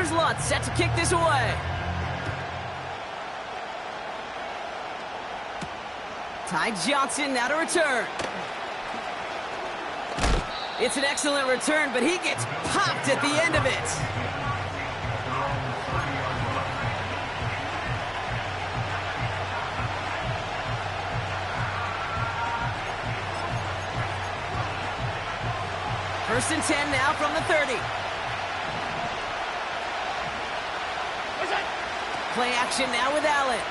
Here's Lutz set to kick this away. Ty Johnson now to return. It's an excellent return, but he gets popped at the end of it. First and 10 now from the 30. Play action now with Allen.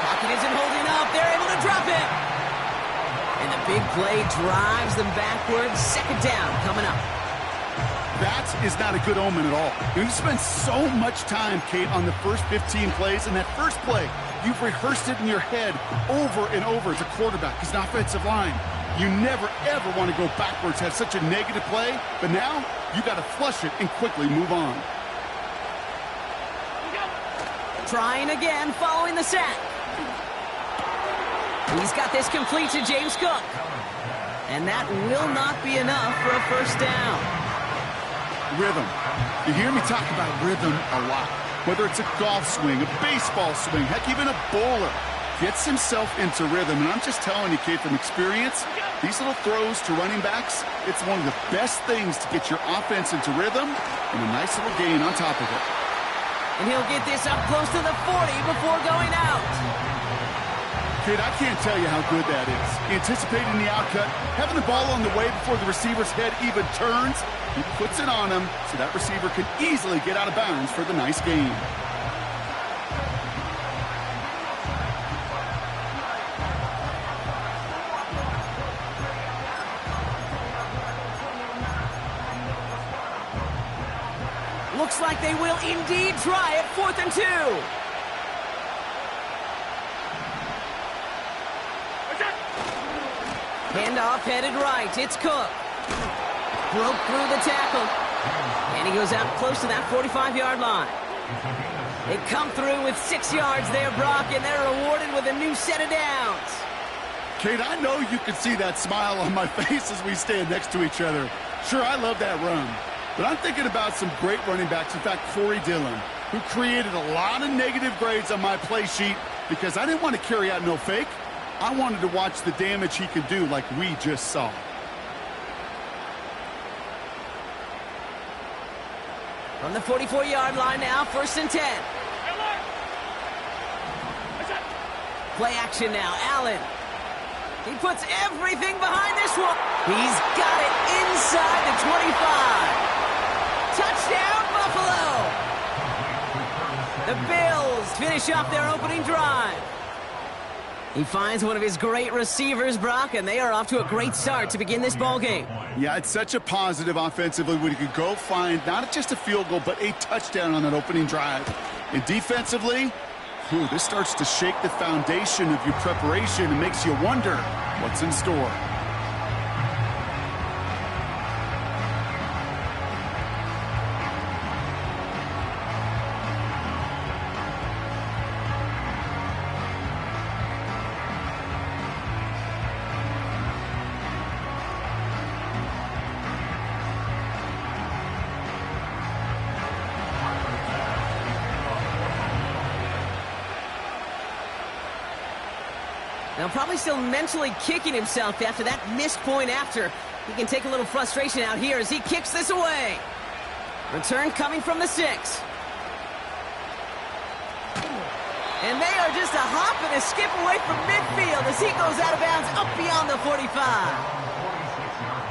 Pocket isn't holding up. They're able to drop it. And the big play drives them backwards. Second down coming up. That is not a good omen at all. You spend so much time, Kate, on the first 15 plays, and that first play, you've rehearsed it in your head over and over as a quarterback, as an offensive line. You never, ever want to go backwards, have such a negative play, but now you got to flush it and quickly move on. Trying again following the sack. He's got this complete to James Cook. And that will not be enough for a first down. Rhythm. You hear me talk about rhythm a lot. Whether it's a golf swing, a baseball swing, heck, even a bowler. Gets himself into rhythm. And I'm just telling you, kid, from experience, these little throws to running backs, it's one of the best things to get your offense into rhythm and a nice little gain on top of it. And he'll get this up close to the 40 before going out. Kid, I can't tell you how good that is. Anticipating the outcut, having the ball on the way before the receiver's head even turns, he puts it on him so that receiver can easily get out of bounds for the nice gain. Looks like they will indeed try it. 4th and 2. Handoff headed right. It's Cook. Broke through the tackle. And he goes out close to that 45-yard line. They come through with 6 yards there, Brock, and they're rewarded with a new set of downs. Kate, I know you can see that smile on my face as we stand next to each other. Sure, I love that run. But I'm thinking about some great running backs, in fact, Corey Dillon, who created a lot of negative grades on my play sheet because I didn't want to carry out no fake. I wanted to watch the damage he could do like we just saw. From the 44-yard line now, 1st and 10. Play action now, Allen. He puts everything behind this one. He's got it inside the 25. Touchdown, Buffalo! The Bills finish off their opening drive. He finds one of his great receivers, Brock, and they are off to a great start to begin this ball game. Yeah, it's such a positive offensively when you could go find not just a field goal, but a touchdown on that opening drive. And defensively, this starts to shake the foundation of your preparation and makes you wonder what's in store. Now probably still mentally kicking himself after that missed point after. He can take a little frustration out here as he kicks this away. Return coming from the 6. And they are just a hop and a skip away from midfield as he goes out of bounds up beyond the 45.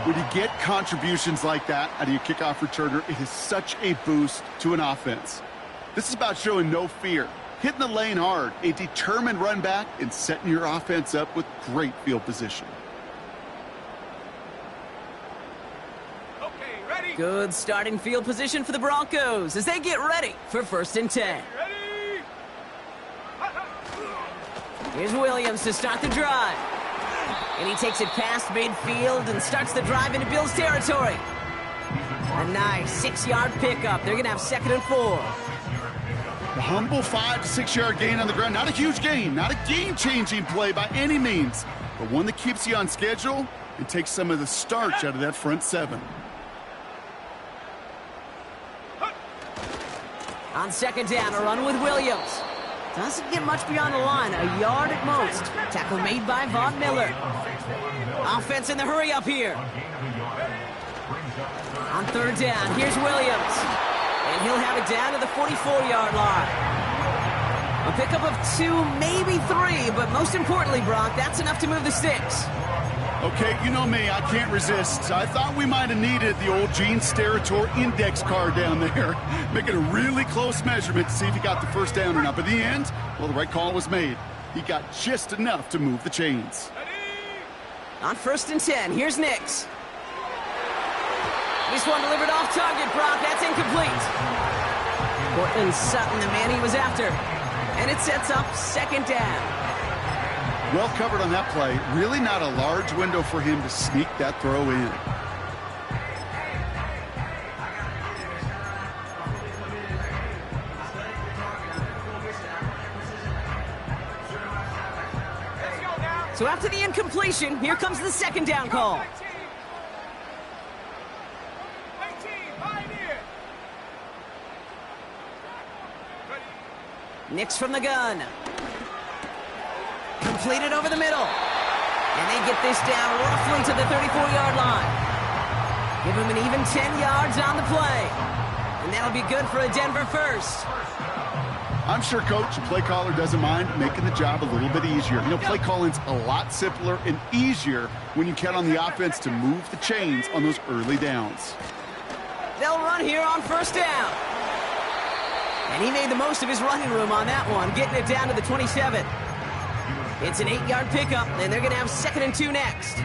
When you get contributions like that out of your kickoff returner, it is such a boost to an offense. This is about showing no fear. Hitting the lane hard, a determined run back, and setting your offense up with great field position. Okay, ready. Good starting field position for the Broncos as they get ready for 1st and 10. Ready. Here's Williams to start the drive. And he takes it past midfield and starts the drive into Bills territory. A nice 6-yard pickup. They're going to have 2nd and 4. The humble 5 to 6 yard gain on the ground. Not a huge gain, not a game-changing play by any means, but one that keeps you on schedule and takes some of the starch out of that front 7. On second down, a run with Williams. Doesn't get much beyond the line, a yard at most. Tackle made by Von Miller. Offense in the hurry up here. On third down, here's Williams. And he'll have it down to the 44-yard line. A pickup of 2, maybe 3, but most importantly, Brock, that's enough to move the sticks. Okay, you know me, I can't resist. I thought we might have needed the old Gene Steratore index card down there. Making a really close measurement to see if he got the first down or not. But in the end, well, the right call was made. He got just enough to move the chains. On 1st and 10, here's Nix. This one delivered off target, Brock. That's incomplete. Cortland Sutton, the man he was after. And it sets up 2nd down. Well covered on that play. Really not a large window for him to sneak that throw in. So after the incompletion, here comes the 2nd down call. Nix from the gun. Completed over the middle. And they get this down roughly to the 34-yard line. Give him an even 10 yards on the play. And that'll be good for a Denver first. I'm sure, Coach, the play caller doesn't mind making the job a little bit easier. You know, play calling's a lot simpler and easier when you count on the offense to move the chains on those early downs. They'll run here on 1st down. And he made the most of his running room on that one, getting it down to the 27. It's an 8-yard pickup, and they're going to have 2nd and 2 next.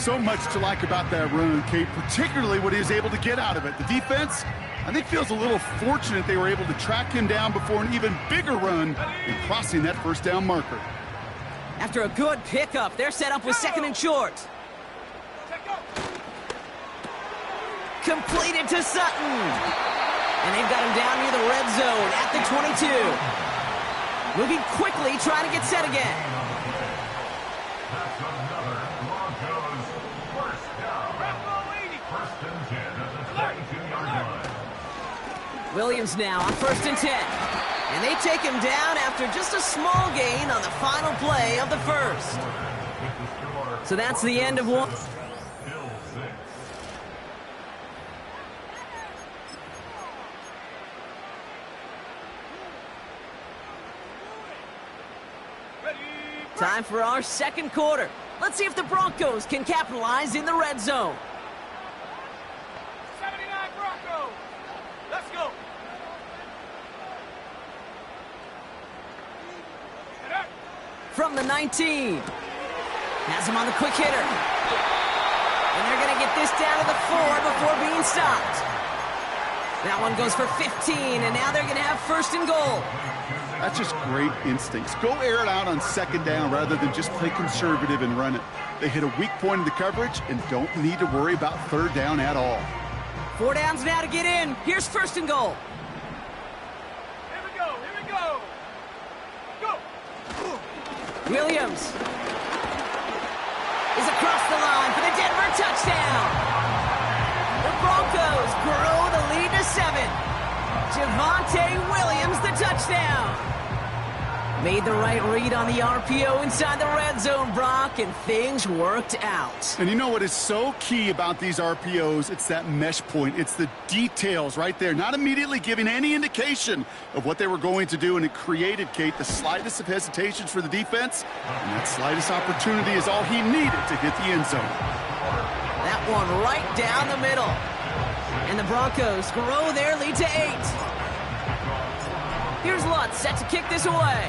So much to like about that run, Kate, particularly what he was able to get out of it. The defense, I think, feels a little fortunate they were able to track him down before an even bigger run and crossing that 1st down marker. After a good pickup, they're set up with 2nd and short. Completed to Sutton. And they've got him down near the red zone at the 22. Moving quickly, trying to get set again. Williams now on 1st and 10. And they take him down after just a small gain on the final play of the first. So that's the end of one. Time for our 2nd quarter. Let's see if the Broncos can capitalize in the red zone. 79 Broncos. Let's go. From the 19. Has him on the quick hitter. And they're going to get this down to the 4 before being stopped. That one goes for 15, and now they're going to have 1st and goal. That's just great instincts. Go air it out on 2nd down rather than just play conservative and run it. They hit a weak point in the coverage and don't need to worry about 3rd down at all. 4 downs now to get in. Here's 1st and goal. Here we go. Here we go. Go. Williams is across the line for the Denver touchdown. The Broncos grow the lead to 7. Javonte Williams, the touchdown. Made the right read on the RPO inside the red zone, Brock, and things worked out. And you know what is so key about these RPOs? It's that mesh point. It's the details right there, not immediately giving any indication of what they were going to do, and it created, Kate, the slightest of hesitations for the defense, and that slightest opportunity is all he needed to hit the end zone. That one right down the middle. And the Broncos grow their lead to 8. Here's Lutz set to kick this away.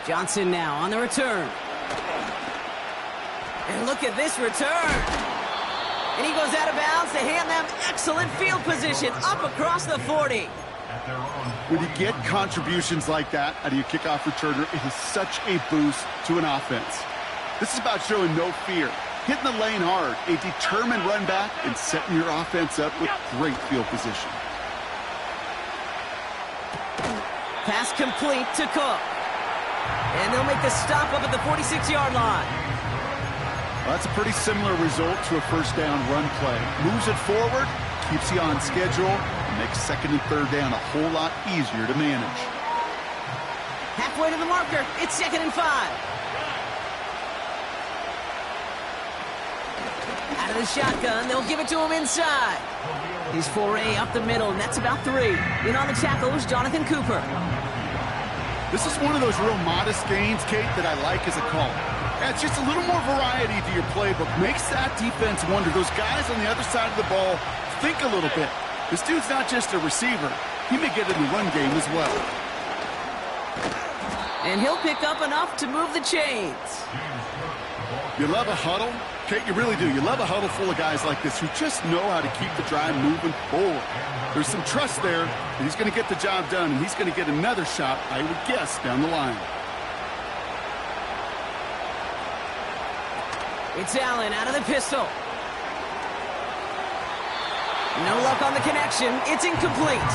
Johnson now on the return. And look at this return. And he goes out of bounds to hand them excellent field position up across the 40. When you get contributions like that out of your kickoff returner, it is such a boost to an offense. This is about showing no fear, hitting the lane hard, a determined run back, and setting your offense up with great field position. Pass complete to Cook. And they'll make the stop up at the 46-yard line. Well, that's a pretty similar result to a first down run play. Moves it forward, keeps you on schedule, and makes second and third down a whole lot easier to manage. Halfway to the marker. It's 2nd and 5. Out of the shotgun, they'll give it to him inside. His foray up the middle, and that's about 3. In on the tackle was Jonathan Cooper. This is one of those real modest gains, Kate, that I like as a call. It's just a little more variety to your playbook. Makes that defense wonder. Those guys on the other side of the ball think a little bit. This dude's not just a receiver. He may get in the run game as well. And he'll pick up enough to move the chains. You love a huddle? Kate, you really do. You love a huddle full of guys like this who just know how to keep the drive moving forward. There's some trust there that he's going to get the job done, and he's going to get another shot, I would guess, down the line. It's Allen out of the pistol. No luck on the connection. It's incomplete.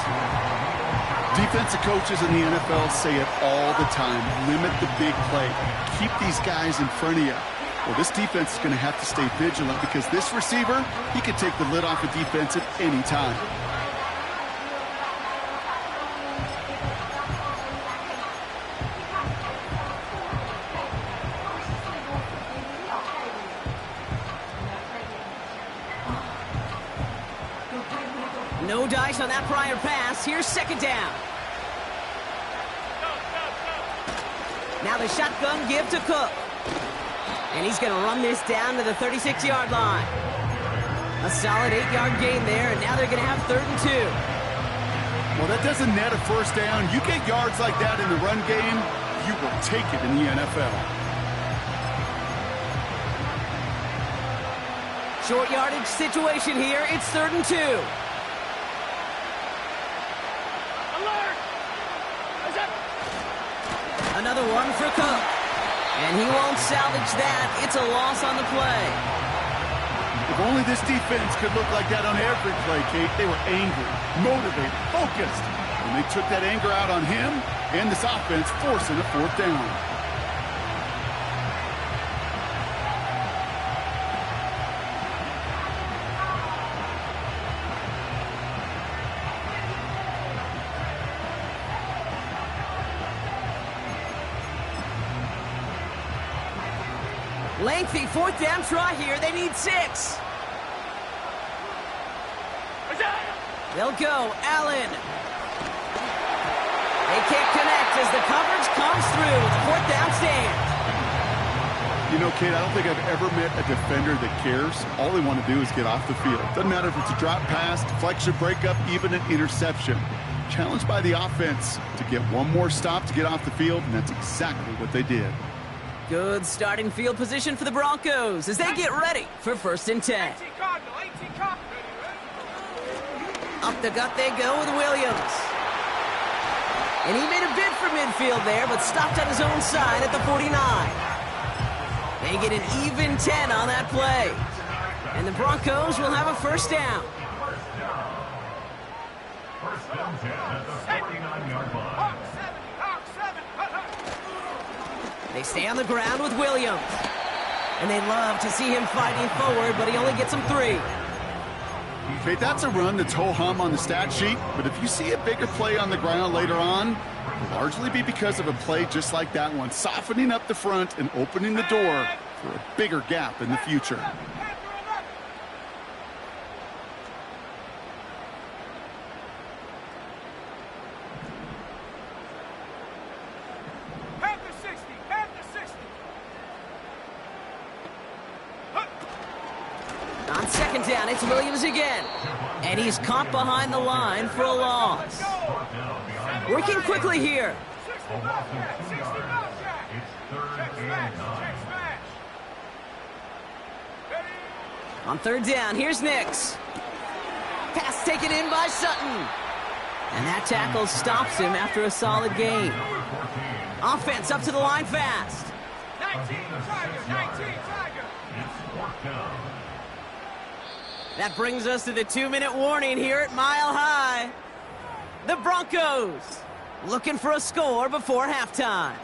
Defensive coaches in the NFL say it all the time. Limit the big play. Keep these guys in front of you. Well, this defense is going to have to stay vigilant because this receiver, he could take the lid off a defense at any time. No dice on that prior pass. Here's 2nd down. Now the shotgun give to Cook. And he's going to run this down to the 36-yard line. A solid 8-yard gain there, and now they're going to have 3rd and 2. Well, that doesn't net a first down. You get yards like that in the run game, you will take it in the NFL. Short yardage situation here. It's 3rd and 2. Another one for Cook. And he won't salvage that. It's a loss on the play. If only this defense could look like that on every play, Kate. They were angry, motivated, focused. And they took that anger out on him and this offense, forcing a 4th down. Lengthy 4th down try here. They need 6. They'll go. Allen. They can't connect as the coverage comes through. The 4th down stand. You know, Kate, I don't think I've ever met a defender that cares. All they want to do is get off the field. Doesn't matter if it's a drop pass, deflection, breakup, even an interception. Challenged by the offense to get one more stop to get off the field, and that's exactly what they did. Good starting field position for the Broncos as they get ready for 1st and 10. Up the gut they go with Williams. And he made a bid for midfield there, but stopped on his own side at the 49. They get an even 10 on that play. And the Broncos will have a 1st down. They stay on the ground with Williams. And they love to see him fighting forward, but he only gets them 3. Okay, that's a run that's ho-hum on the stat sheet, but if you see a bigger play on the ground later on, it'll largely be because of a play just like that one, softening up the front and opening the door for a bigger gap in the future. On 2nd down, it's Williams again. And he's caught behind the line for a loss. Working quickly here. On 3rd down, here's Nix. Pass taken in by Sutton. And that tackle stops him after a solid gain. Offense up to the line fast. 19, Tiger. That brings us to the 2-minute warning here at Mile High. The Broncos looking for a score before halftime.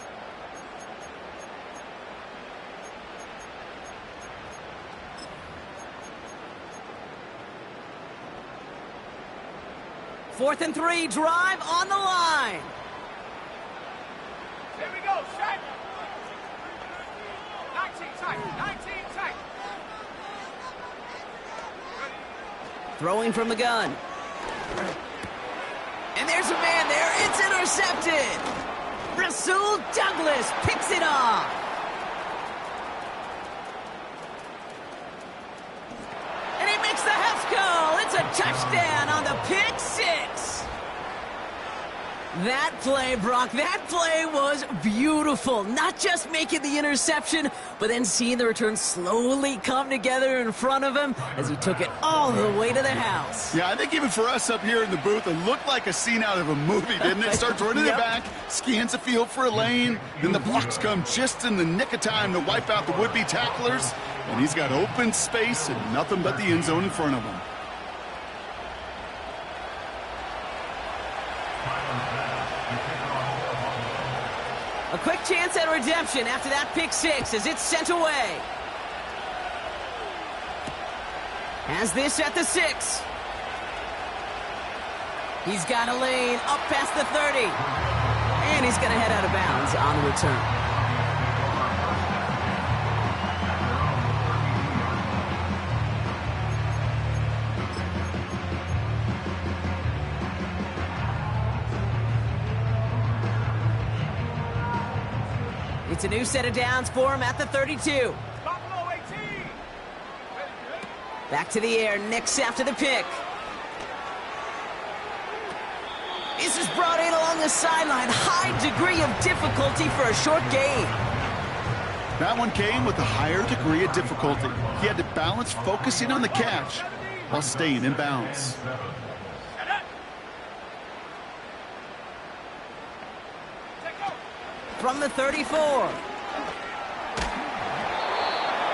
4th and 3, drive on the line. Here we go, set. 19 tight, 19 tight. Throwing from the gun. And there's a man there. It's intercepted. Rasul Douglas picks it off. And he makes the Hefco. It's a touchdown on the pick six. That play, Brock, that play was beautiful. Not just making the interception, but then seeing the return slowly come together in front of him as he took it all the way to the house. Yeah, I think even for us up here in the booth, it looked like a scene out of a movie, didn't it? Starts running it back, scans the field for a lane, then the blocks come just in the nick of time to wipe out the would-be tacklers, and he's got open space and nothing but the end zone in front of him. A quick chance at redemption after that pick six as it's sent away. Has this at the 6. He's got a lane up past the 30. And he's going to head out of bounds on the return. It's a new set of downs for him at the 32. Back to the air, Nix after the pick. This is brought in along the sideline. High degree of difficulty for a short gain. That one came with a higher degree of difficulty. He had to balance focusing on the catch while staying in bounds. From the 34.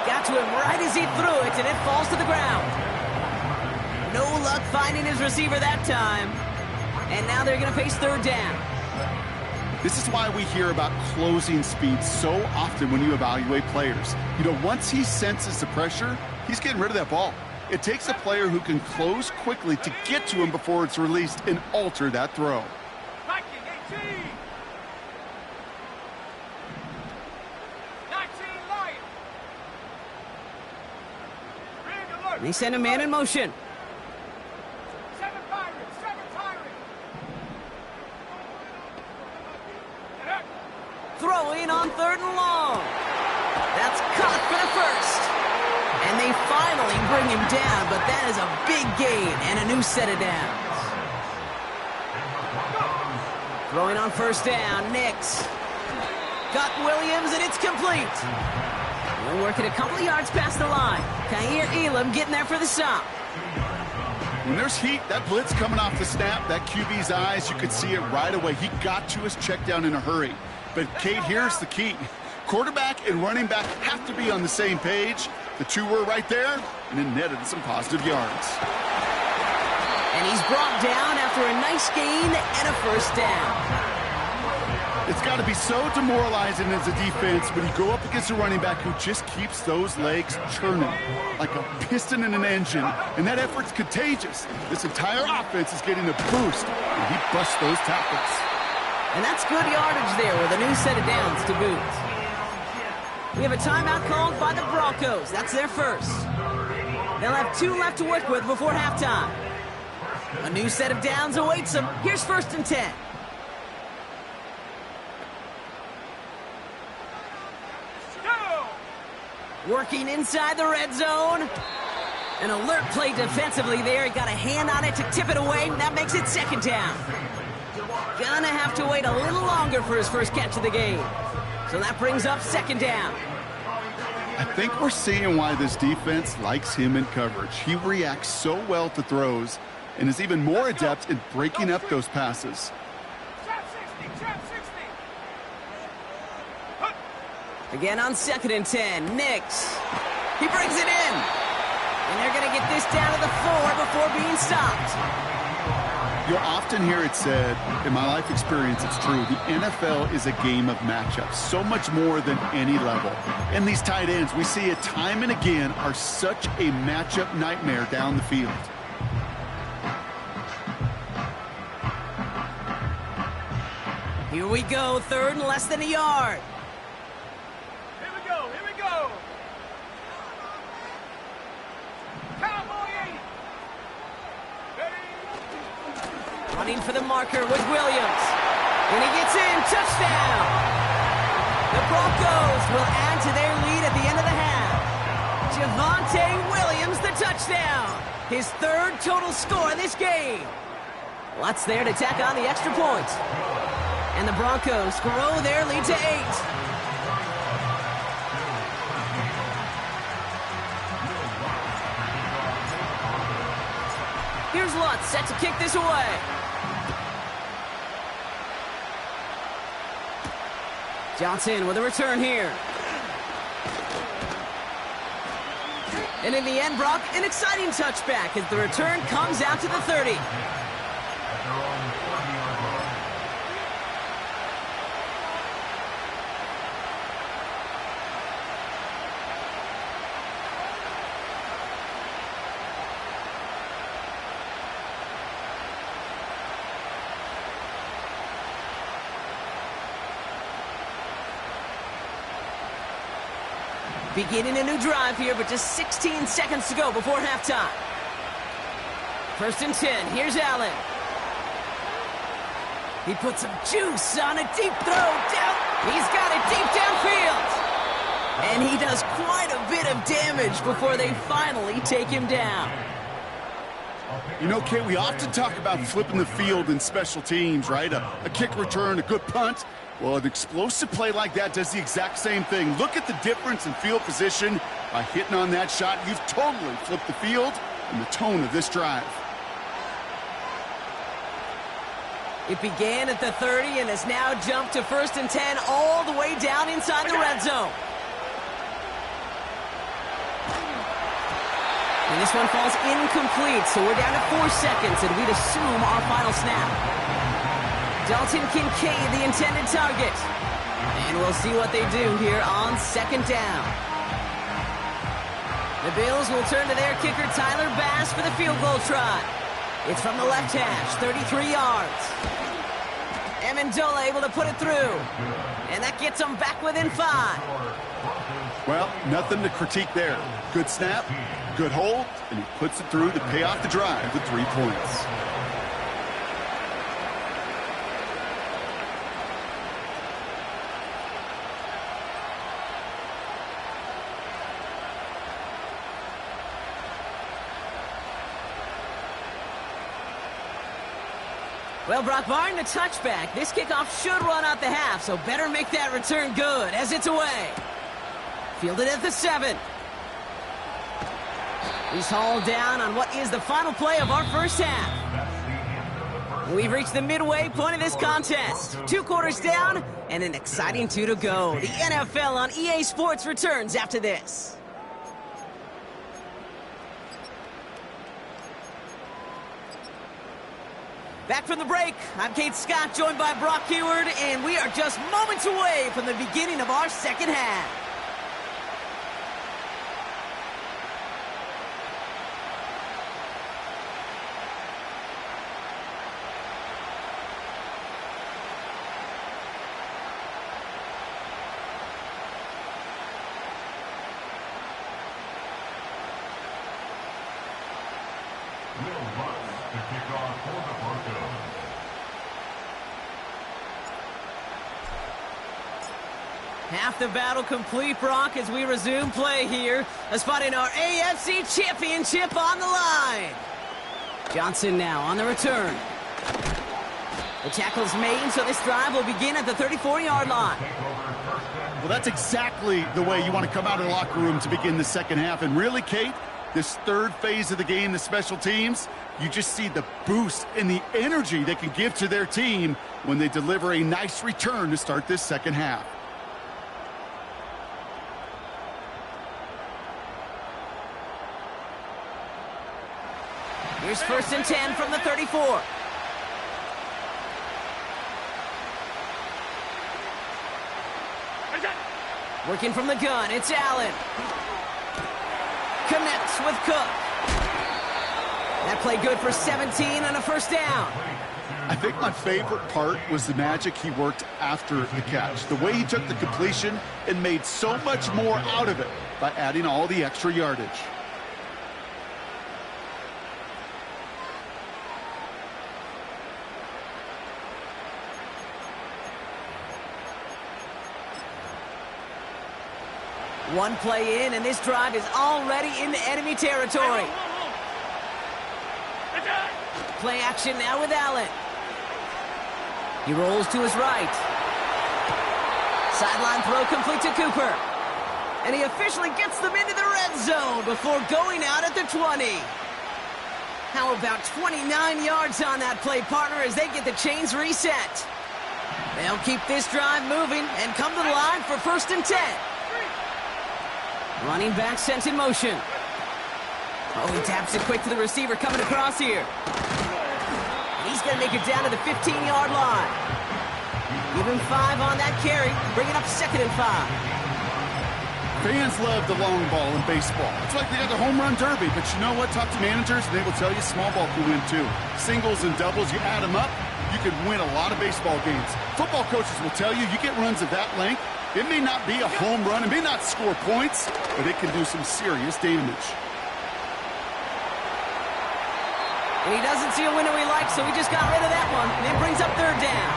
Got to him right as he threw it, and it falls to the ground. No luck finding his receiver that time. And now they're going to face 3rd down. This is why we hear about closing speed so often when you evaluate players. You know, once he senses the pressure, he's getting rid of that ball. It takes a player who can close quickly to get to him before it's released and alter that throw. They send a man in motion. 7 Pirates, 7 Pirates. Throwing on 3rd and long. That's caught for the 1st. And they finally bring him down, but that is a big gain and a new set of downs. Throwing on 1st down, Nix. Got Williams, and it's complete. We're working a couple of yards past the line. Khair Elam getting there for the stop. When there's heat, that blitz coming off the snap, that QB's eyes, you could see it right away. He got to his check down in a hurry. But, Kate, here's the key. Quarterback and running back have to be on the same page. The two were right there, and it netted some positive yards. And he's brought down after a nice gain and a 1st down. It's got to be so demoralizing as a defense when you go up against a running back who just keeps those legs churning like a piston in an engine, and that effort's contagious. This entire offense is getting a boost, and he busts those tackles. And that's good yardage there with a new set of downs to boot. We have a timeout called by the Broncos. That's their 1st. They'll have 2 left to work with before halftime. A new set of downs awaits them. Here's 1st and 10. Working inside the red zone. An alert play defensively there. He got a hand on it to tip it away. That makes it 2nd down. Gonna have to wait a little longer for his 1st catch of the game. So that brings up 2nd down. I think we're seeing why this defense likes him in coverage. He reacts so well to throws and is even more adept in breaking up those passes. Again on 2nd and 10, Nix. He brings it in. And they're going to get this down to the 4 before being stopped. You'll often hear it said, in my life experience, it's true, the NFL is a game of matchups, so much more than any level. And these tight ends, we see it time and again, are such a matchup nightmare down the field. Here we go, third and less than a yard. Here we go, here we go. Cowboy 80. Ready? Running for the marker with Williams. When he gets in, touchdown! The Broncos will add to their lead at the end of the half. Javonte Williams, the touchdown. His third total score in this game. Lots there to tack on the extra point. And the Broncos grow their lead to 8. Here's Lutz set to kick this away. Johnson with a return here. And in the end, Brock, an exciting touchback as the return comes out to the 30. Beginning a new drive here, but just 16 seconds to go before halftime. 1st and 10. Here's Allen. He puts some juice on a deep throw down. He's got it deep downfield. And he does quite a bit of damage before they finally take him down. You know, Kate, we often talk about flipping the field in special teams, right? A kick return, a good punt. Well, an explosive play like that does the exact same thing. Look at the difference in field position. By hitting on that shot, you've totally flipped the field and the tone of this drive. It began at the 30 and has now jumped to 1st and 10 all the way down inside the red zone. And this one falls incomplete, so we're down to 4 seconds, and we'd assume our final snap. Dalton Kincaid, the intended target. And we'll see what they do here on 2nd down. The Bills will turn to their kicker, Tyler Bass, for the field goal try. It's from the left hash, 33 yards. Amendola able to put it through. And that gets them back within 5. Well, nothing to critique there. Good snap, good hold, and he puts it through to pay off the drive with 3 points. Well, Brock, barring the touchback, this kickoff should run out the half, so better make that return good as it's away. Fielded at the 7. He's hauled down on what is the final play of our first half. We've reached the midway point of this contest. 2 quarters down and an exciting 2 to go. The NFL on EA Sports returns after this. Back from the break, I'm Kate Scott, joined by Brock Heward, and we are just moments away from the beginning of our second half. Half the battle complete, Brock, as we resume play here. A spot in our AFC Championship on the line. Johnson now on the return. The tackle's made, so this drive will begin at the 34-yard line. Well, that's exactly the way you want to come out of the locker room to begin the second half. And really, Kate, this third phase of the game, the special teams, you just see the boost and the energy they can give to their team when they deliver a nice return to start this second half. Here's 1st and 10 from the 34. Working from the gun, it's Allen. Connects with Cook. That play good for 17 and a first down. I think my favorite part was the magic he worked after the catch. The way he took the completion and made so much more out of it by adding all the extra yardage. One play in, and this drive is already into enemy territory. Play action now with Allen. He rolls to his right. Sideline throw complete to Cooper. And he officially gets them into the red zone before going out at the 20. How about 29 yards on that play, partner, as they get the chains reset. They'll keep this drive moving and come to the line for 1st and 10. Running back sent in motion. Oh, he taps it quick to the receiver coming across here. He's going to make it down to the 15-yard line. Give him 5 on that carry, bringing up 2nd and 5. Fans love the long ball in baseball. It's like they got the home run derby, but you know what? Talk to managers, and they will tell you small ball can win too. Singles and doubles, you add them up, you can win a lot of baseball games. Football coaches will tell you, you get runs of that length, it may not be a home run, it may not score points, but it can do some serious damage. And he doesn't see a window he likes, so he just got rid of that one. And it brings up 3rd down.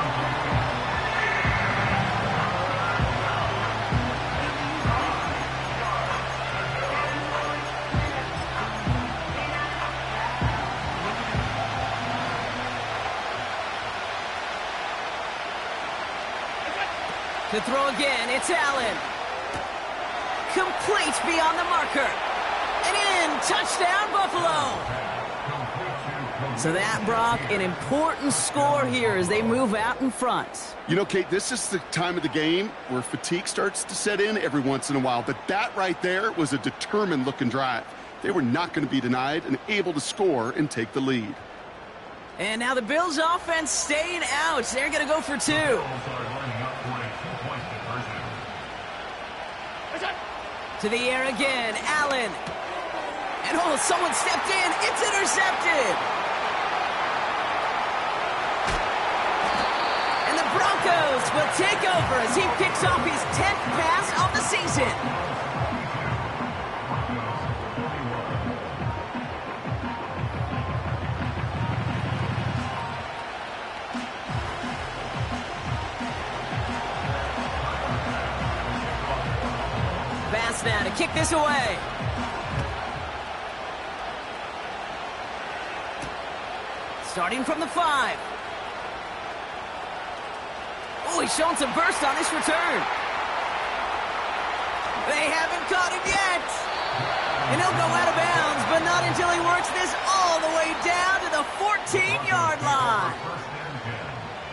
To throw again, it's Allen. Complete beyond the marker. And in, touchdown Buffalo. So that, Brock, an important score here as they move out in front. You know, Kate, this is the time of the game where fatigue starts to set in every once in a while. But that right there was a determined-looking drive. They were not going to be denied and able to score and take the lead. And now the Bills' offense staying out. They're going to go for 2. To the air again, Allen. And oh, someone stepped in. It's intercepted. And the Broncos will take over as he picks off his 10th pass of the season. Pass now to kick this away. Starting from the 5. Oh, he's showing some burst on this return. They haven't caught him yet. And he'll go out of bounds, but not until he works this all the way down to the 14-yard line.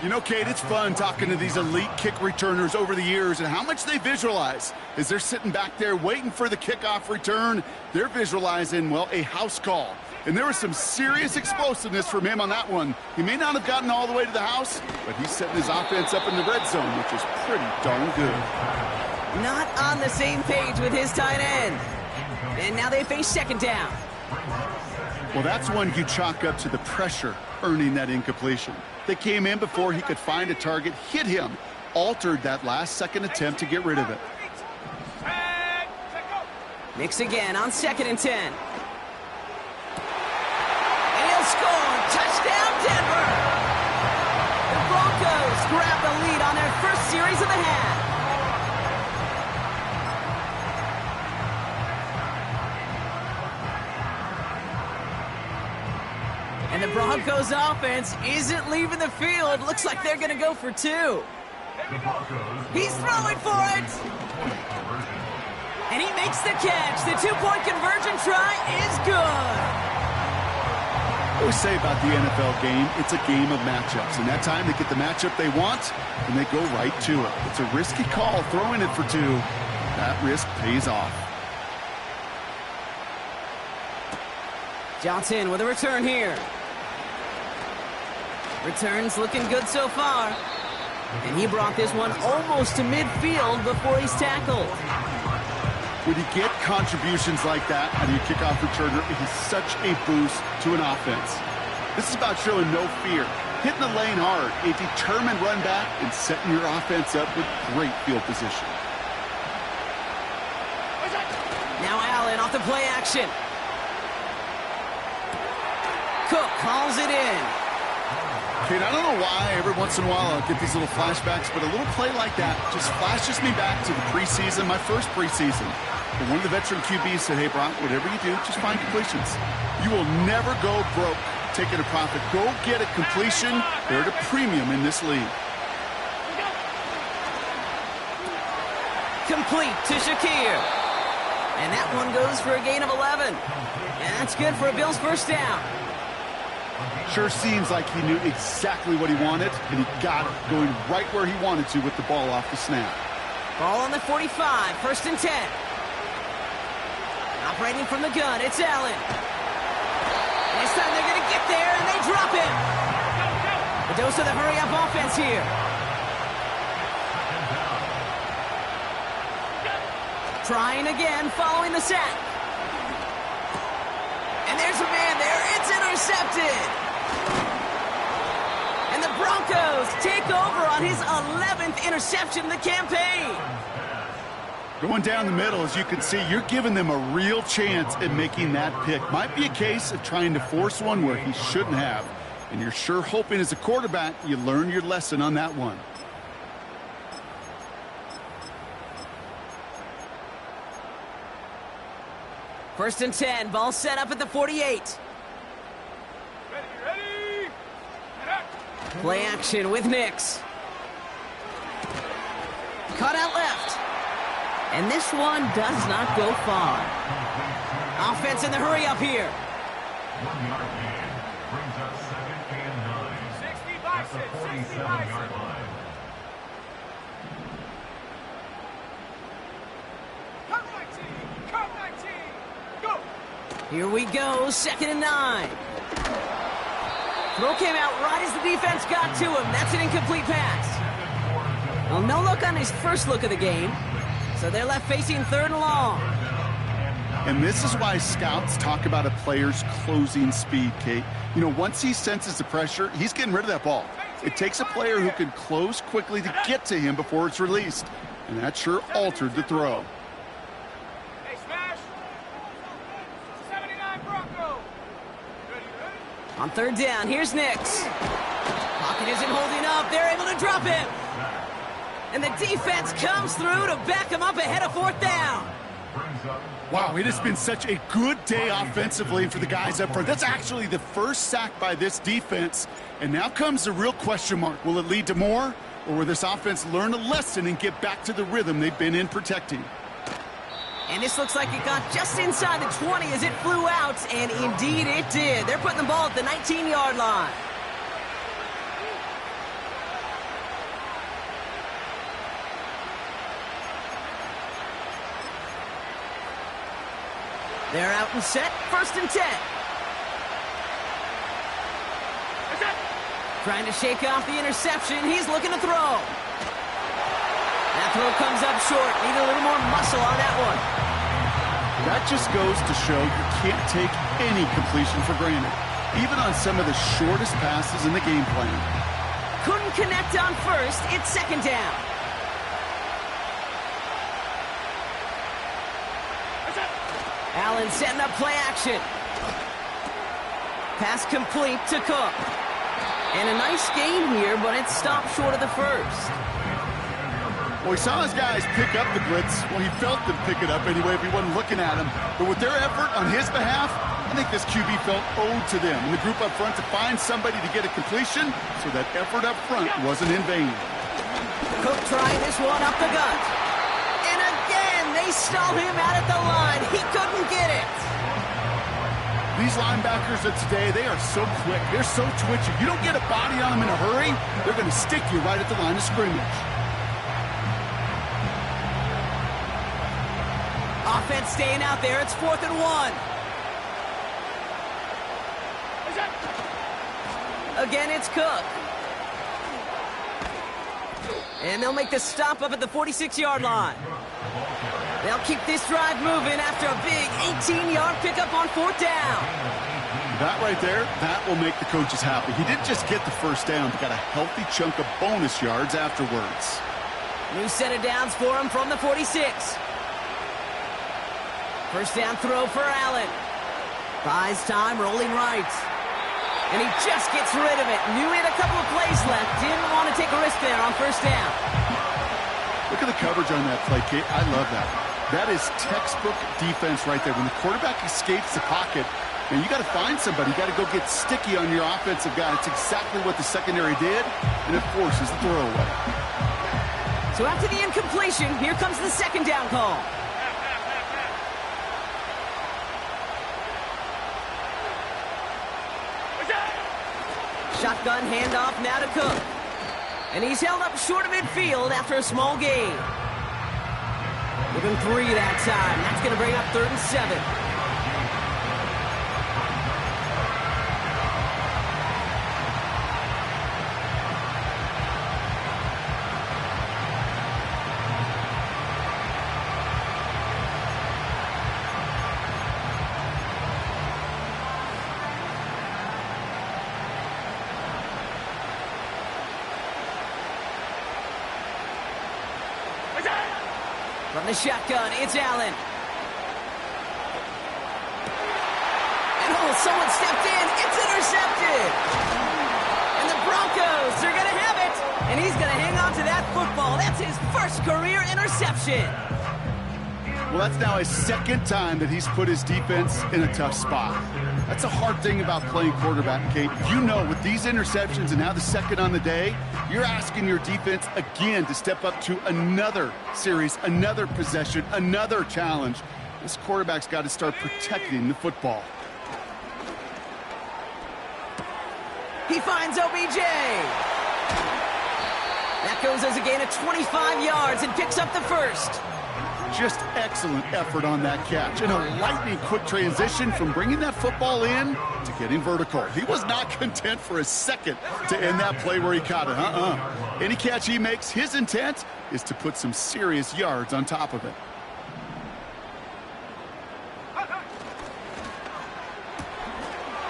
You know, Kate, it's fun talking to these elite kick returners over the years and how much they visualize. As they're sitting back there waiting for the kickoff return, they're visualizing, well, a house call. And there was some serious explosiveness from him on that one. He may not have gotten all the way to the house, but he's setting his offense up in the red zone, which is pretty darn good. Not on the same page with his tight end. And now they face 2nd down. Well, that's one you chalk up to the pressure earning that incompletion. They came in before he could find a target, hit him, altered that last-second attempt to get rid of it. Mix again on 2nd and 10. And he'll score. Touchdown, Denver. The Broncos grab the lead on their first series of the half. And the Broncos offense isn't leaving the field. Looks like they're going to go for 2. He's throwing for it. And he makes the catch. The 2-point conversion try is good. I always say about the NFL game, it's a game of matchups. And that time they get the matchup they want, and they go right to it. It's a risky call throwing it for 2. That risk pays off. Johnson with a return here. Returns looking good so far. And he brought this one almost to midfield before he's tackled. When you get contributions like that out of your kickoff returner, it is such a boost to an offense. This is about showing no fear, hitting the lane hard, a determined run back, and setting your offense up with great field position. Now Allen off the play action. Cook calls it in. Okay, I don't know why every once in a while I'll get these little flashbacks, but a little play like that just flashes me back to the preseason, my first preseason. And one of the veteran QBs said, hey, Brock, whatever you do, just find completions. You will never go broke taking a profit. Go get a completion. They're at a premium in this league. Complete to Shakir. And that one goes for a gain of 11. And that's good for a Bills first down. Sure seems like he knew exactly what he wanted, and he got it, going right where he wanted to with the ball off the snap. Ball on the 45, first and 10. Operating from the gun, it's Allen. And this time they're going to get there, and they drop him. A dose of the hurry-up offense here. Trying again, following the sack. And there's a man there. It's intercepted. And the Broncos take over on his 11th interception of the campaign. Going down the middle, as you can see, you're giving them a real chance at making that pick. Might be a case of trying to force one where he shouldn't have. And you're sure hoping as a quarterback you learn your lesson on that one. First and 10, ball set up at the 48. Ready. Play action with Nix. Cut out left. And this one does not go far. Offense in the hurry up here. 60 bison, 60 bison. Come 19, go. Here we go, 2nd and 9. Throw came out right as the defense got to him. That's an incomplete pass. Well, no look on his first look of the game. So they're left facing 3rd and long. And this is why scouts talk about a player's closing speed, Kate. You know, once he senses the pressure, he's getting rid of that ball. It takes a player who can close quickly to get to him before it's released. And that sure altered the throw. Hey, smash. 79 Bronco. Ready. On 3rd down, here's Nix. Pocket isn't holding up. They're able to drop him. And the defense comes through to back him up ahead of 4th down. Wow, it has been such a good day offensively for the guys up front. That's actually the first sack by this defense. And now comes the real question mark. Will it lead to more? Or will this offense learn a lesson and get back to the rhythm they've been in protecting? And this looks like it got just inside the 20 as it flew out. And indeed it did. They're putting the ball at the 19-yard line. They're out and set, 1st and 10. Trying to shake off the interception. He's looking to throw. That throw comes up short. Need a little more muscle on that one. That just goes to show you can't take any completion for granted, even on some of the shortest passes in the game plan. Couldn't connect on 1st. It's 2nd down. Allen setting up play action. Pass complete to Cook. And a nice gain here, but it stopped short of the 1st. Well, he saw his guys pick up the blitz. Well, he felt them pick it up anyway if he wasn't looking at him. But with their effort on his behalf, I think this QB felt owed to them and the group up front to find somebody to get a completion, so that effort up front wasn't in vain. Cook trying this one up the gut. And again, they stalled him out at the line. He couldn't get it. These linebackers of today, they are so quick. They're so twitchy. You don't get a body on them in a hurry, they're going to stick you right at the line of scrimmage. Offense staying out there. It's 4th and 1. Again, it's Cook. And they'll make the stop up at the 46-yard line. They'll keep this drive moving after a big 18-yard pickup on 4th down. That right there, that will make the coaches happy. He didn't just get the first down, but got a healthy chunk of bonus yards afterwards. New set of downs for him from the 46. First down throw for Allen. Buys time, rolling right. And he just gets rid of it. Knew he had a couple of plays left. Didn't want to take a risk there on first down. Look at the coverage on that play, Kate. I love that. That is textbook defense right there. When the quarterback escapes the pocket, and you got to find somebody. You got to go get sticky on your offensive guy. It's exactly what the secondary did, and it forces the throwaway. So after the incompletion, here comes the second down call. Shotgun handoff now to Cook. And he's held up short of midfield after a small gain. Give him 3 that time. That's going to bring up 3rd and 7. From the shotgun, it's Allen. And someone stepped in. It's intercepted. And the Broncos are going to have it. And he's going to hang on to that football. That's his first career interception. Well, that's now his 2nd time that he's put his defense in a tough spot. That's a hard thing about playing quarterback, Kate. You know, with these interceptions and now the 2nd on the day, you're asking your defense again to step up to another series, another possession, another challenge. This quarterback's got to start protecting the football. He finds OBJ. That goes as a gain of 25 yards and picks up the first. Just excellent effort on that catch. And a lightning-quick transition from bringing that football in to getting vertical. He was not content for a second to end that play where he caught it. Any catch he makes, his intent is to put some serious yards on top of it.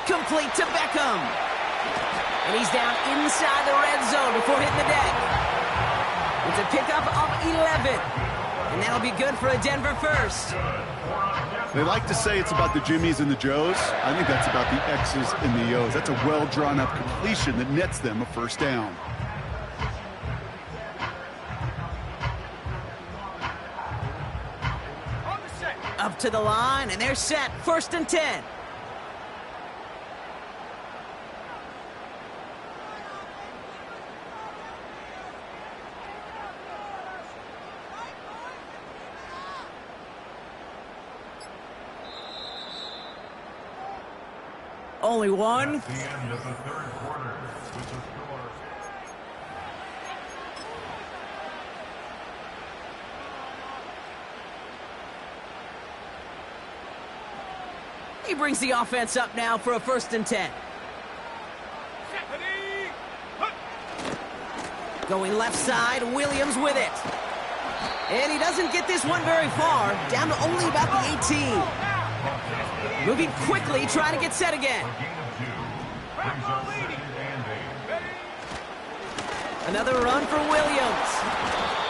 Complete to Beckham. And he's down inside the red zone before hitting the deck. It's a pickup of 11. And that'll be good for a Denver first. They like to say it's about the Jimmies and the Joes. I think that's about the X's and the O's. That's a well-drawn-up completion that nets them a first down. Up to the line, and they're set. 1st and 10. Only one. At the end of the 3rd quarter, with the score. He brings the offense up now for a 1st and 10. Going left side, Williams with it. And he doesn't get this one very far, down to only about the 18. Moving quickly, trying to get set again. Another run for Williams.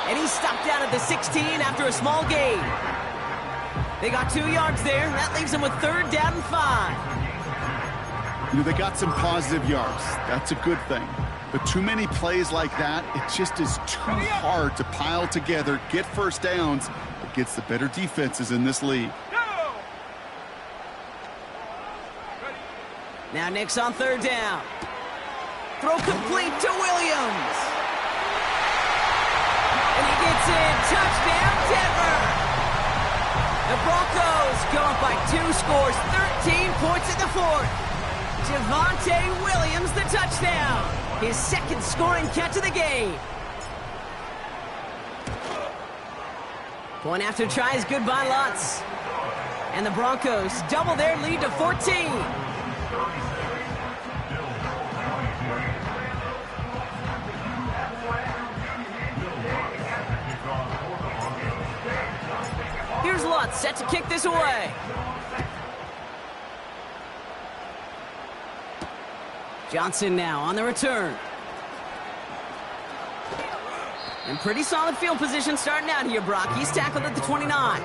And he's stopped down at the 16 after a small gain. They got 2 yards there. That leaves them with 3rd down and 5. You know, they got some positive yards. That's a good thing. But too many plays like that, it just is too hard to pile together, get first downs against the better defenses in this league. Now Nick's on 3rd down. Throw complete to Williams. And he gets in. Touchdown, Denver. The Broncos go up by 2 scores, 13 points in the 4th. Javonte Williams, the touchdown. His 2nd scoring catch of the game. Point after try is good by Lutz. And the Broncos double their lead to 14. spot, set to kick this away. Johnson now on the return. And pretty solid field position starting out here, Brock. He's tackled at the 29.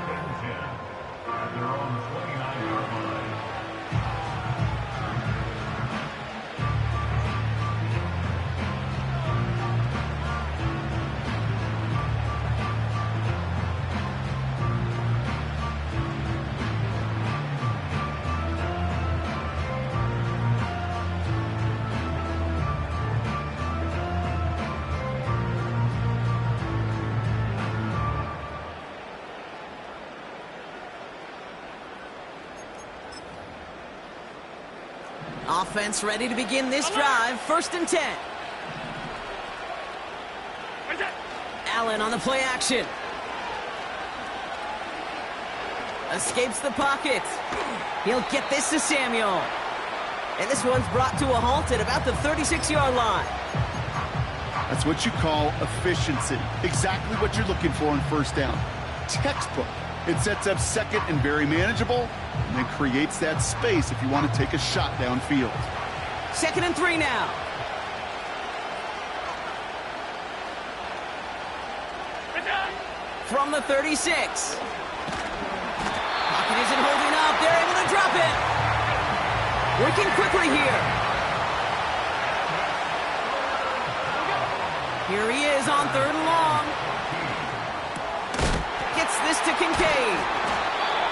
Offense ready to begin this drive. 1st and 10. Allen on the play action. Escapes the pocket. He'll get this to Samuel. And this one's brought to a halt at about the 36-yard line. That's what you call efficiency. Exactly what you're looking for on 1st down. Textbook. It sets up 2nd and very manageable, and then creates that space if you want to take a shot downfield. 2nd and 3 now. From the 36. Pocket isn't holding up. They're able to drop it. Working quickly here. Here he is on 3rd and long. Gets this to Kincaid.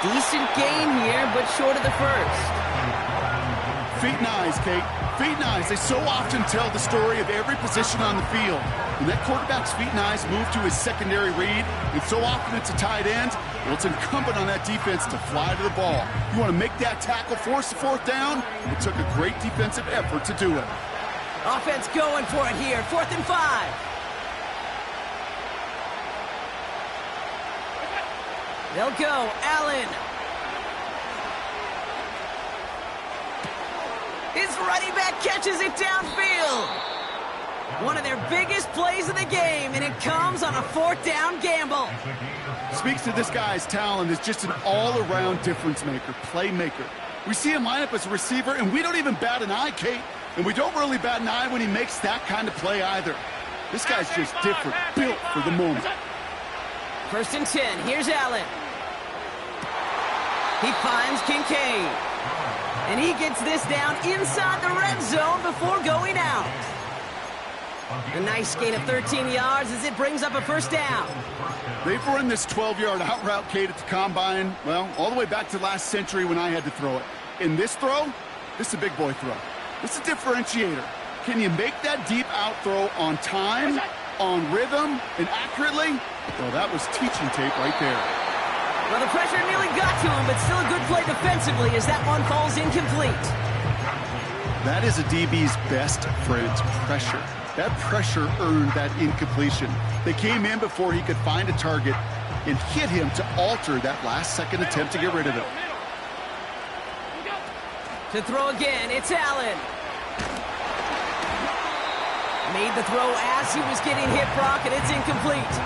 Decent gain here, but short of the 1st. Feet and eyes, Kate. Feet and eyes. They so often tell the story of every position on the field. When that quarterback's feet and eyes move to his secondary read, and so often it's a tight end, well, it's incumbent on that defense to fly to the ball. You want to make that tackle, force the 4th down? It took a great defensive effort to do it. Offense going for it here. 4th and 5. They'll go. Allen. His running back catches it downfield. One of their biggest plays of the game, and it comes on a 4th down gamble. Speaks to this guy's talent as just an all-around difference maker, playmaker. We see him line up as a receiver, and we don't even bat an eye, Kate. And we don't really bat an eye when he makes that kind of play either. This guy's just different, built for the moment. 1st and 10. Here's Allen. He finds Kincaid. And he gets this down inside the red zone before going out. A nice gain of 13 yards as it brings up a 1st down. They've run this 12-yard out route, Kate, at the combine, well, all the way back to last century when I had to throw it. In this throw, this is a big boy throw. This is a differentiator. Can you make that deep out throw on time, on rhythm, and accurately? Well, that was teaching tape right there. Well, the pressure nearly got to him, but still a good play defensively as that one falls incomplete. That is a DB's best friend, pressure. That pressure earned that incompletion. They came in before he could find a target and hit him to alter that last-second attempt to get rid of it. To throw again, it's Allen. Made the throw as he was getting hit, Brock, and it's incomplete.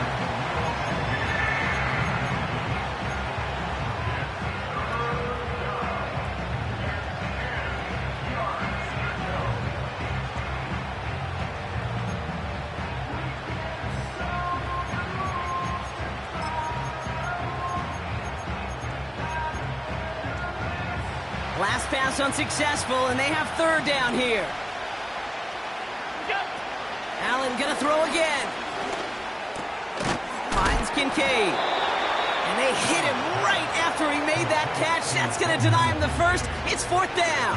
Last pass unsuccessful, and they have 3rd down here. Allen gonna throw again. Finds Kincaid. And they hit him right after he made that catch. That's gonna deny him the 1st. It's 4th down.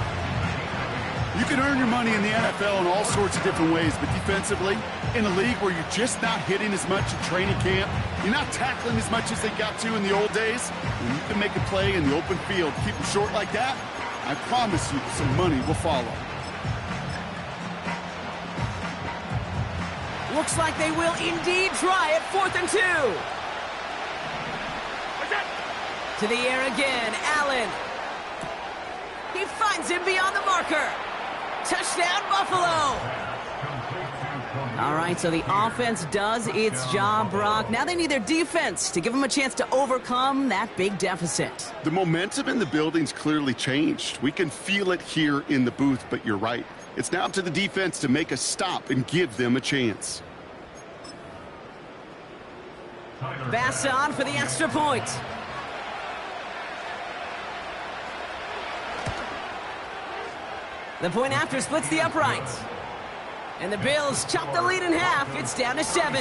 You can earn your money in the NFL in all sorts of different ways, but defensively, in a league where you're just not hitting as much in training camp, you're not tackling as much as they got to in the old days, and you can make a play in the open field. Keep them short like that, I promise you some money will follow. Looks like they will indeed try it. 4th and 2. To the air again, Allen. He finds him beyond the marker. Touchdown, Buffalo. All right, so the offense does its job, Brock. Now they need their defense to give them a chance to overcome that big deficit. The momentum in the building's clearly changed. We can feel it here in the booth, but you're right. It's now up to the defense to make a stop and give them a chance. Bass on for the extra point. The point after splits the uprights. And the Bills chop the lead in half. It's down to 7.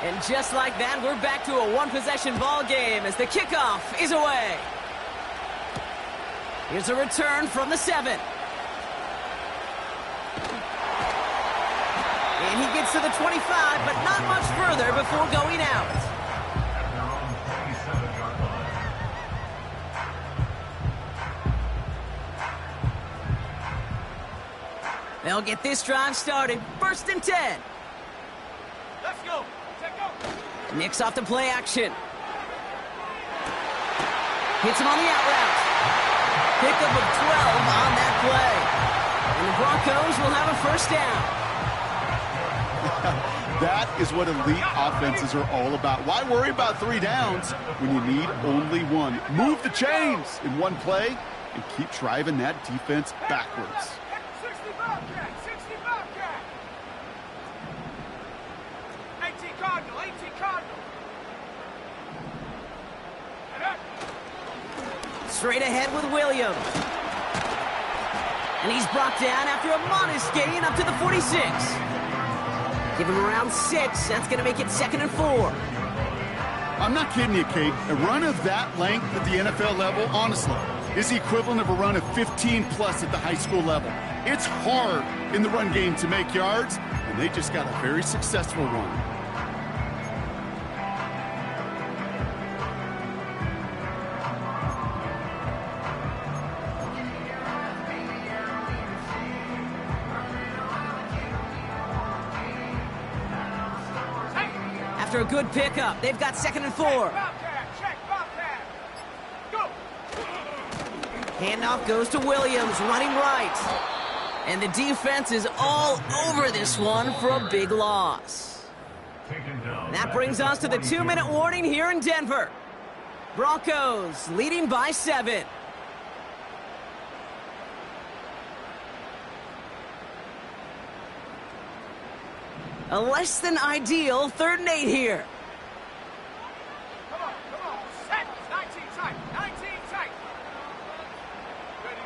And just like that, we're back to a one-possession ball game as the kickoff is away. Here's a return from the 7. And he gets to the 25, but not much further before going out. They'll get this drive started. 1st and 10. Let's go. Take go. Nicks off the play action. Hits him on the out route. Pickup of 12 on that play. And the Broncos will have a 1st down. That is what elite offenses are all about. Why worry about 3 downs when you need only 1? Move the chains in one play and keep driving that defense backwards. 65 cat, 65 cat. 18 Cardinal, 18 Cardinal. Straight ahead with Williams. And he's brought down after a modest gain up to the 46. Give him around 6. That's going to make it 2nd and 4. I'm not kidding you, Kate. A run of that length at the NFL level, honestly, is the equivalent of a run of 15-plus at the high school level. It's hard in the run game to make yards, and they just got a very successful one. After a good pickup, they've got 2nd and 4. Bobcat, check Bobcat. Go. Handoff goes to Williams, running right. And the defense is all over this one for a big loss. That brings us to the 2-minute warning here in Denver. Broncos leading by 7. A less than ideal 3rd and 8 here. Come on. Set. 19 tight. 19 tight. Ready?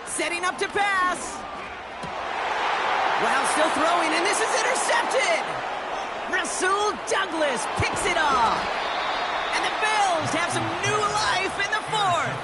Setting up to pass. Wow, still throwing, and this is intercepted. Rasul Douglas picks it off. And the Bills have some new life in the 4th.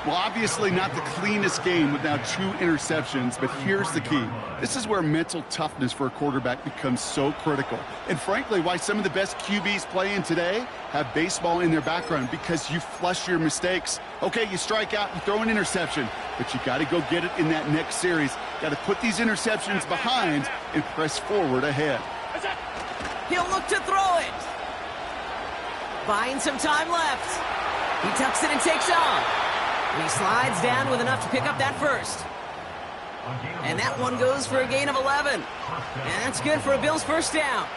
Well, obviously not the cleanest game with now 2 interceptions, but here's the key. This is where mental toughness for a quarterback becomes so critical. And frankly, why some of the best QBs playing today have baseball in their background, because you flush your mistakes. Okay, you strike out, you throw an interception, but you got to go get it in that next series. Got to put these interceptions behind and press forward ahead. He'll look to throw it. Buying some time left. He tucks it and takes off. And he slides down with enough to pick up that 1st. And that one goes for a gain of 11. And that's good for a Bills 1st down.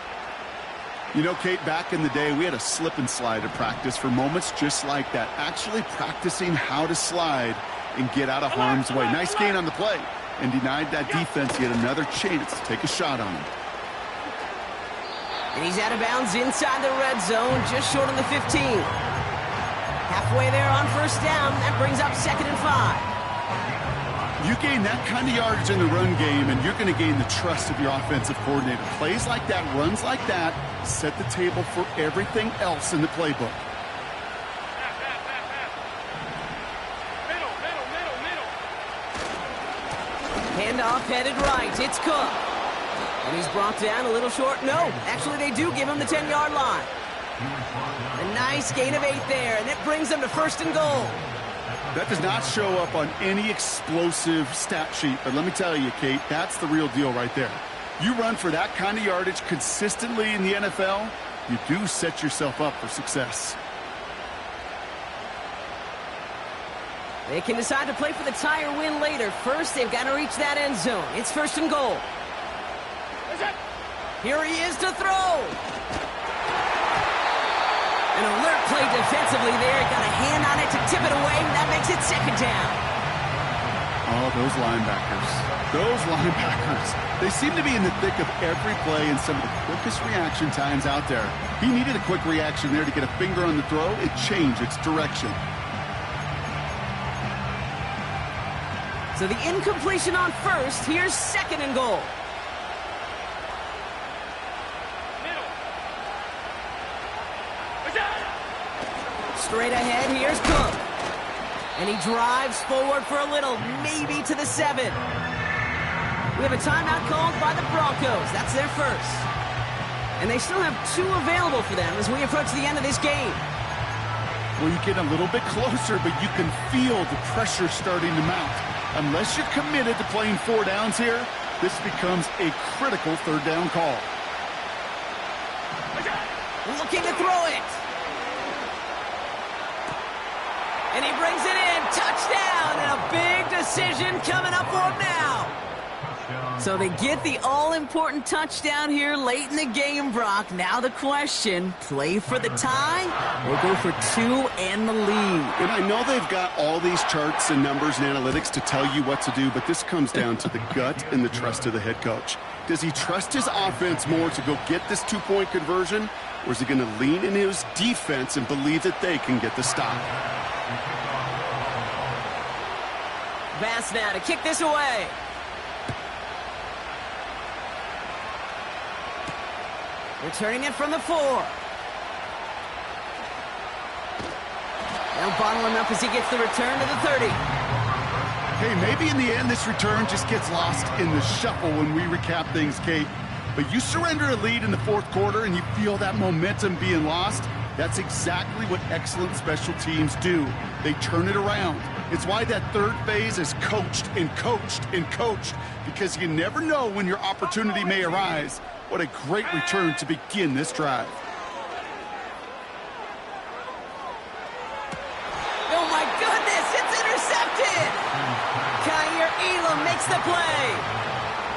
You know, Kate, back in the day, we had a slip and slide at practice for moments just like that. Actually practicing how to slide and get out of harm's way. Nice gain on the play. And denied that defense yet another chance to take a shot on him. And he's out of bounds inside the red zone, just short on the 15. Halfway there on 1st down. That brings up 2nd and 5. You gain that kind of yardage in the run game, and you're going to gain the trust of your offensive coordinator. Plays like that, runs like that, set the table for everything else in the playbook. Middle. Handoff headed right. It's Cook. And he's brought down a little short. No, actually they do give him the 10-yard line. A nice gain of 8 there, and it brings them to 1st and goal. That does not show up on any explosive stat sheet, but let me tell you, Kate, that's the real deal right there. You run for that kind of yardage consistently in the NFL, you do set yourself up for success. They can decide to play for the tie or win later. First, they've got to reach that end zone. It's 1st and goal. Here he is to throw. An alert play defensively there. Got a hand on it to tip it away. That makes it 2nd down. Oh, those linebackers. Those linebackers. They seem to be in the thick of every play and some of the quickest reaction times out there. He needed a quick reaction there to get a finger on the throw. It changed its direction. So the incompletion on 1st. Here's 2nd and goal. Straight ahead, here's Cook. And he drives forward for a little, maybe to the 7. We have a timeout called by the Broncos. That's their first. And they still have 2 available for them as we approach the end of this game. Well, you get a little bit closer, but you can feel the pressure starting to mount. Unless you're committed to playing 4 downs here, this becomes a critical 3rd down call. Looking to throw it. And he brings it in. Touchdown! And a big decision coming up for him now. So they get the all-important touchdown here late in the game, Brock. Now the question, play for the tie or go for 2 and the lead? And I know they've got all these charts and numbers and analytics to tell you what to do, but this comes down to the gut and the trust of the head coach. Does he trust his offense more to go get this 2-point conversion, or is he going to lean into his defense and believe that they can get the stop? Bass now to kick this away. Returning it from the 4. They'll bottle him up as he gets the return to the 30. Hey, maybe in the end this return just gets lost in the shuffle when we recap things, Kate. But you surrender a lead in the 4th quarter and you feel that momentum being lost. That's exactly what excellent special teams do. They turn it around. It's why that 3rd phase is coached and coached and coached, because you never know when your opportunity may arise. What a great return to begin this drive. Oh my goodness, it's intercepted! Kyer Elam makes the play.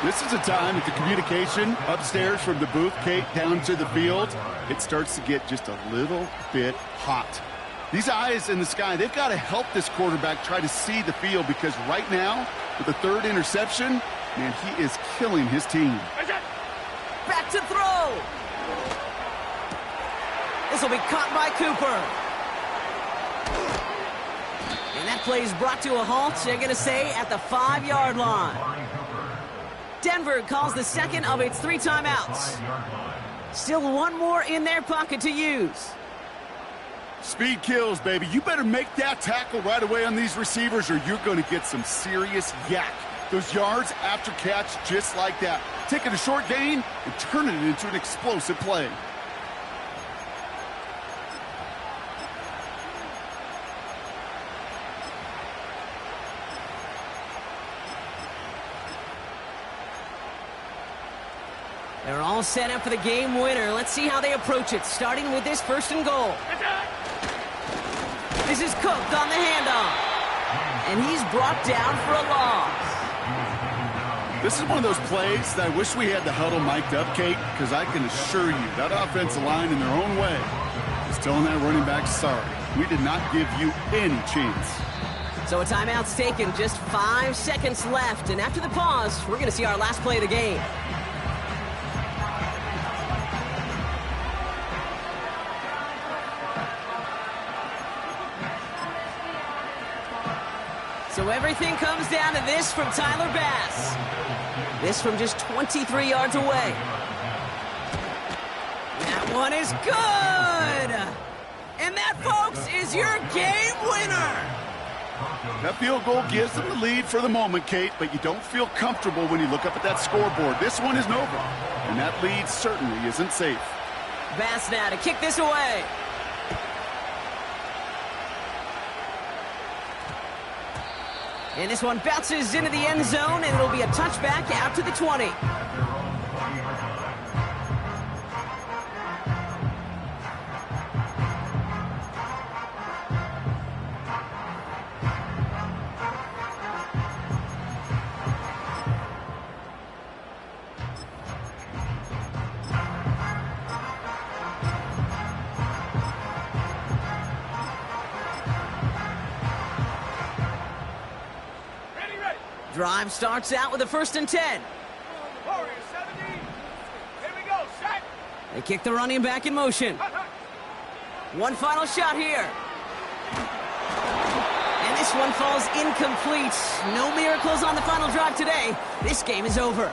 This is a time that the communication upstairs from the booth, Kate, down to the field, it starts to get just a little bit hot. These eyes in the sky, they've got to help this quarterback try to see the field, because right now, with the 3rd interception, man, he is killing his team. Back to throw. This will be caught by Cooper. And that play is brought to a halt, they're going to say, at the 5-yard line. Denver calls the 2nd of its 3 timeouts. Still 1 more in their pocket to use. Speed kills, baby. You better make that tackle right away on these receivers, or you're going to get some serious yak. Those yards after catch just like that. Taking a short gain and turning it into an explosive play. They're all set up for the game winner. Let's see how they approach it, starting with this 1st and goal. This is Cook on the handoff. And he's brought down for a loss. This is one of those plays that I wish we had the huddle mic'd up, Kate, because I can assure you that offensive line in their own way is telling that running back, sorry, we did not give you any chance. So a timeout's taken, just 5 seconds left. And after the pause, we're going to see our last play of the game. So everything comes down to this from Tyler Bass. This from just 23 yards away. That one is good! And that, folks, is your game winner! That field goal gives them the lead for the moment, Kate, but you don't feel comfortable when you look up at that scoreboard. This one isn't over, and that lead certainly isn't safe. Bass now to kick this away. And this one bounces into the end zone, and it'll be a touchback out to the 20. Drive starts out with a 1st and 10. Warriors 70. Here we go, set. They kick the running back in motion. One final shot here. And this one falls incomplete. No miracles on the final drive today. This game is over.